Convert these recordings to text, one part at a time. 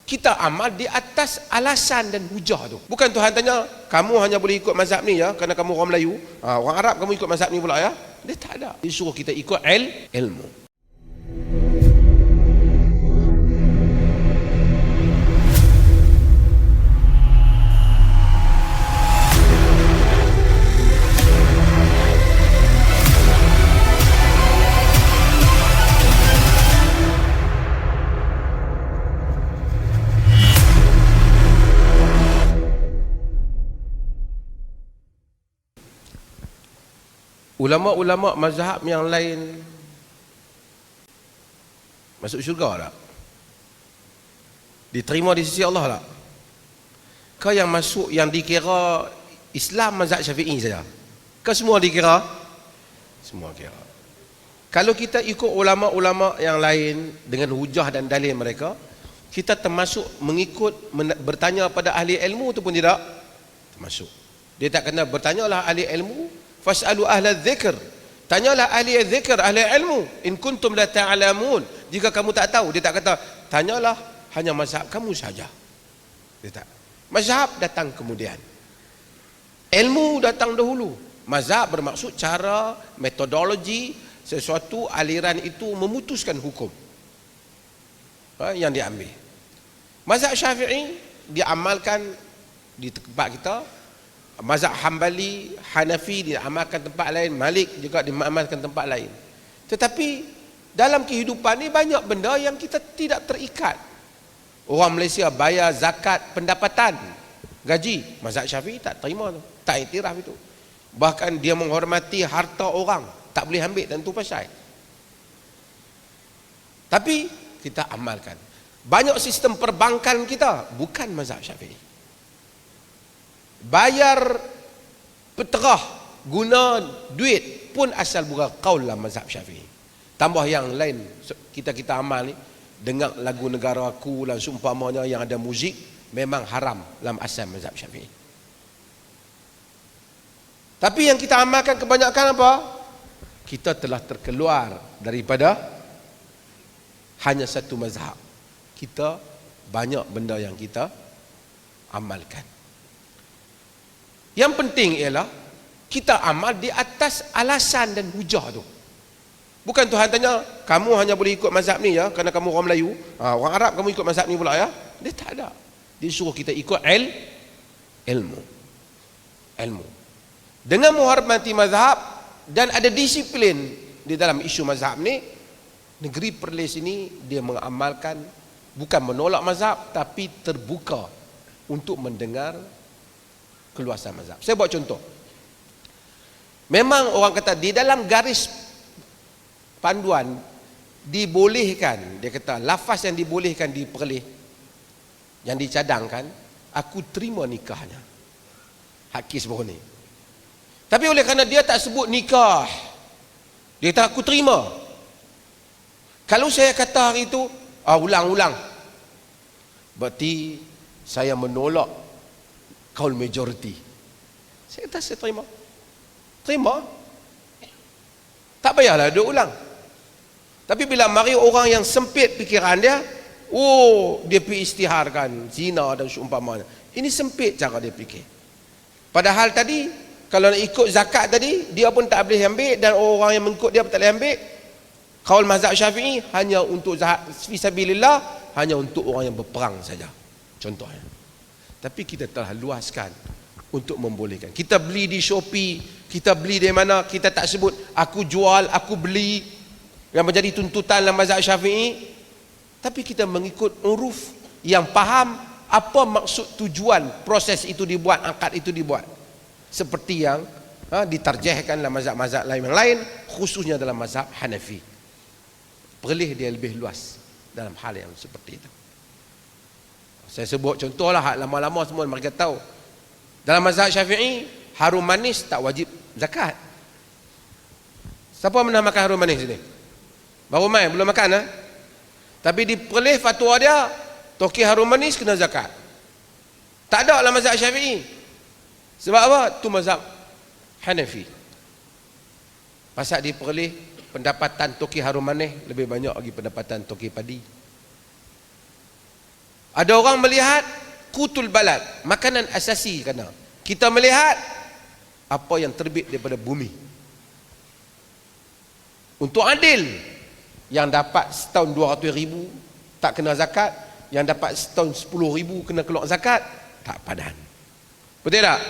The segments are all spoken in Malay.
Kita amal di atas alasan dan hujah tu. Bukan Tuhan tanya, kamu hanya boleh ikut mazhab ni ya, kerana kamu orang Melayu. Orang Arab kamu ikut mazhab ni pula ya. Dia tak ada. Dia suruh kita ikut ilmu. Ulama-ulama mazhab yang lain masuk syurga tak? Diterima di sisi Allah tak? Kau yang masuk yang dikira Islam mazhab Syafi'i saja? Kau semua dikira? Semua kira. Kalau kita ikut ulama-ulama yang lain dengan hujah dan dalil mereka, kita termasuk mengikut bertanya pada ahli ilmu tu pun tidak termasuk. Dia tak kena bertanyalah ahli ilmu. Fas'alu ahla dzikr, tanyalah ahli dzikr, ahli ilmu, in kuntum la ta'lamun. Jika kamu tak tahu, dia tak kata tanyalah hanya mazhab kamu saja. Dia tak. Mazhab datang kemudian, ilmu datang dahulu. Mazhab bermaksud cara, metodologi, sesuatu aliran itu memutuskan hukum yang diambil. Mazhab Syafi'i diamalkan di tempat kita. Mazhab Hambali, Hanafi diamalkan tempat lain, Malik juga diamalkan tempat lain. Tetapi dalam kehidupan ni banyak benda yang kita tidak terikat. Orang Malaysia bayar zakat pendapatan, gaji. Mazhab Syafi'i tak terima tu, tak iktiraf itu. Bahkan dia menghormati harta orang, tak boleh ambil tentu pasal. Tapi kita amalkan. Banyak sistem perbankan kita bukan mazhab Syafi'i. Bayar peterah guna duit pun asal bukan qaul dalam mazhab Syafi'i. Tambah yang lain kita amal ni, dengar lagu negara aku dan seumpamanya yang ada muzik, memang haram dalam asal mazhab Syafi'i. Tapi yang kita amalkan kebanyakan apa? Kita telah terkeluar daripada hanya satu mazhab. Kita banyak benda yang kita amalkan. Yang penting ialah kita amal di atas alasan dan hujah tu. Bukan Tuhan tanya, kamu hanya boleh ikut mazhab ni ya, kerana kamu orang Melayu. Orang Arab kamu ikut mazhab ni pula ya. Dia tak ada. Dia suruh kita ikut ilmu. Dengan menghormati mazhab dan ada disiplin di dalam isu mazhab ni, negeri Perlis ini dia mengamalkan, bukan menolak mazhab, tapi terbuka untuk mendengar keluasan mazhab. Saya buat contoh. Memang orang kata di dalam garis panduan dibolehkan, dia kata lafaz yang dibolehkan di Perlis, yang dicadangkan, aku terima nikahnya. Hak kes baru ni. Tapi oleh kerana dia tak sebut nikah, dia kata aku terima. Kalau saya kata hari itu, ulang-ulang, berarti saya menolak kaul majoriti. Saya kata saya terima, tak payahlah duk ulang. Tapi bila mari orang yang sempit fikiran dia, dia pergi istiharkan zina dan seumpamanya, ini sempit cara dia fikir. Padahal tadi kalau nak ikut zakat tadi, dia pun tak boleh ambil, dan orang yang mengikut dia pun tak boleh ambil. Kaul mazhab Syafi'i hanya untuk fisabilillah, hanya untuk orang yang berperang saja, contohnya. Tapi kita telah luaskan untuk membolehkan. Kita beli di Shopee, kita beli di mana, kita tak sebut aku jual, aku beli, yang menjadi tuntutan dalam mazhab Syafi'i. Tapi kita mengikut uruf yang faham apa maksud tujuan proses itu dibuat, akad itu dibuat. Seperti yang ditarjihkan dalam mazhab-mazhab lain yang lain, khususnya dalam mazhab Hanafi. Perlis dia lebih luas dalam hal yang seperti itu. Saya sebut contohlah, lama-lama semua mereka tahu. Dalam mazhab Syafi'i, harum manis tak wajib zakat. Siapa pernah makan harum manis ni? Baru main, belum makan Tapi di Perlis fatwa dia, toki harum manis kena zakat. Tak ada dalam mazhab Syafi'i. Sebab apa? Tu mazhab Hanafi. Pasal di Perlis, pendapatan toki harum manis lebih banyak lagi pendapatan toki padi. Ada orang melihat kutul balad, makanan asasi kena. Kita melihat apa yang terbit daripada bumi. Untuk adil, yang dapat setahun 200,000 tak kena zakat, yang dapat setahun 10,000 kena keluar zakat, tak padan. Betul tak?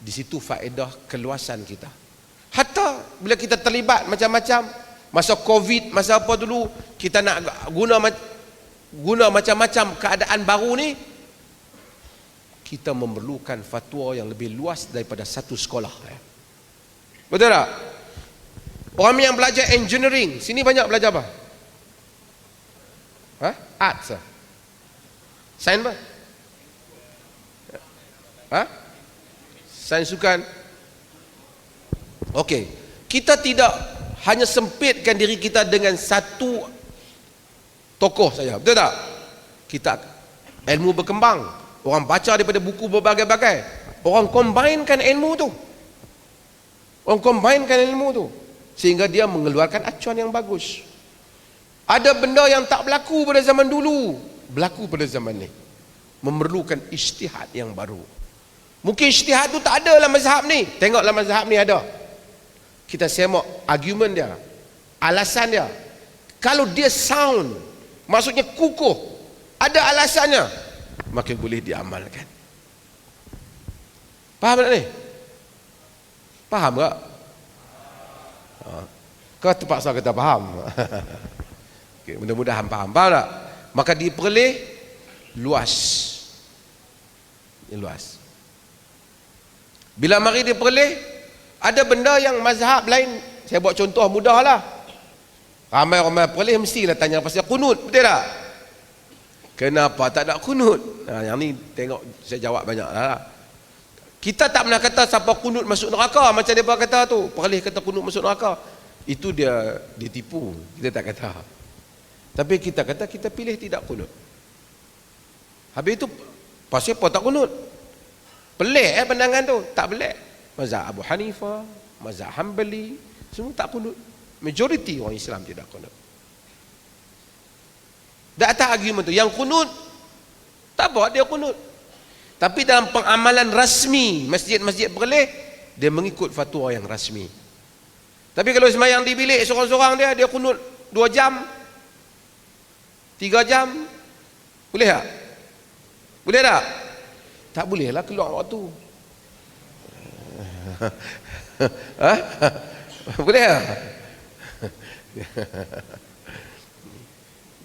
Di situ faedah keluasan kita. Hatta bila kita terlibat macam-macam, masa Covid, masa apa dulu, kita nak guna macam-macam keadaan baru ni, kita memerlukan fatwa yang lebih luas daripada satu sekolah. Betul tak? Orang yang belajar engineering, sini banyak belajar apa? Arts. Sains apa? Sains sukan. Okey, kita tidak hanya sempitkan diri kita dengan satu tokoh saja, betul tak? Kita ilmu berkembang, orang baca daripada buku berbagai-bagai, orang combinekan ilmu tu, sehingga dia mengeluarkan acuan yang bagus. Ada benda yang tak berlaku pada zaman dulu, berlaku pada zaman ni, memerlukan ijtihad yang baru. Mungkin ijtihad tu tak ada dalam mazhab ni, tengoklah mazhab ni ada, kita semak argument dia, alasan dia. Kalau dia sound, maksudnya kukuh, ada alasannya, maka boleh diamalkan. Faham tak ni? Faham tak? Kau terpaksa kata faham. Okay, mudah-mudahan faham. Faham tak? Maka diperoleh luas. Luas. Bila mari diperoleh, ada benda yang mazhab lain, saya buat contoh mudah lah. Ramai-ramai peroleh mestilah tanya pasal kunut, betul tak? Kenapa tak ada kunut? Yang ni tengok saya jawab banyak lah. Kita tak pernah kata siapa kunut masuk neraka macam dia kata tu. Peroleh kata kunut masuk neraka, itu dia ditipu. Kita tak kata. Tapi kita kata kita pilih tidak kunut. Habis itu pasal apa tak kunut? Pelik pandangan tu. Tak pelik. Mazhab Abu Hanifah, mazhab Hanbali, semua tak kunut. Majoriti orang Islam tidak kunut. Tak atas argument tu. Yang kunut, tak apa dia kunut. Tapi dalam pengamalan rasmi, masjid-masjid boleh, dia mengikut fatwa yang rasmi. Tapi kalau semayang di bilik seorang-seorang dia kunut 2 jam, 3 jam, boleh tak? Boleh tak? Tak boleh lah keluar waktu. Boleh tak?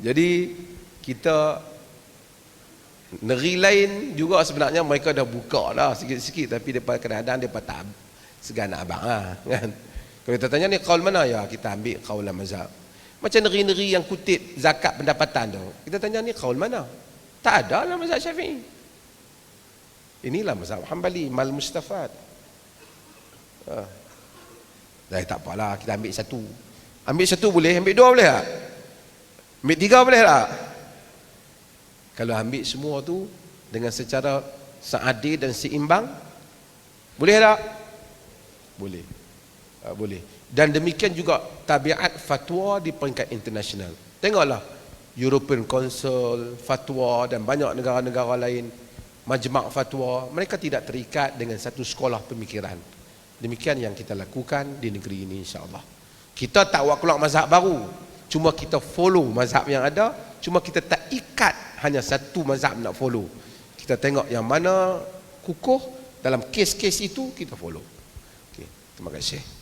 Jadi kita negeri lain juga sebenarnya mereka dah buka dah sikit-sikit, tapi depa kadang-kadang depa tak segan nak abang lah, kan. Kalau kita tanya ni kaul mana, ya kita ambil kaul mazhab. Macam negeri-negeri yang kutip zakat pendapatan tu, kita tanya ni kaul mana? Tak ada lah mazhab Syafi'i. Inilah mazhab Hanbali, mal mustafad. Tak apalah, kita ambil satu. Ambil satu boleh, ambil 2 boleh tak? Ambil 3 boleh tak? Kalau ambil semua tu dengan secara seadil dan seimbang, boleh tak? Boleh. Boleh. Dan demikian juga tabiat fatwa di peringkat internasional. Tengoklah European Council, fatwa dan banyak negara-negara lain, majma' fatwa, mereka tidak terikat dengan satu sekolah pemikiran. Demikian yang kita lakukan di negeri ini, insya-Allah. Kita tak buat keluar mazhab baru, cuma kita follow mazhab yang ada, cuma kita tak ikat hanya satu mazhab nak follow. Kita tengok yang mana kukuh dalam kes-kes itu, kita follow. Okey, terima kasih.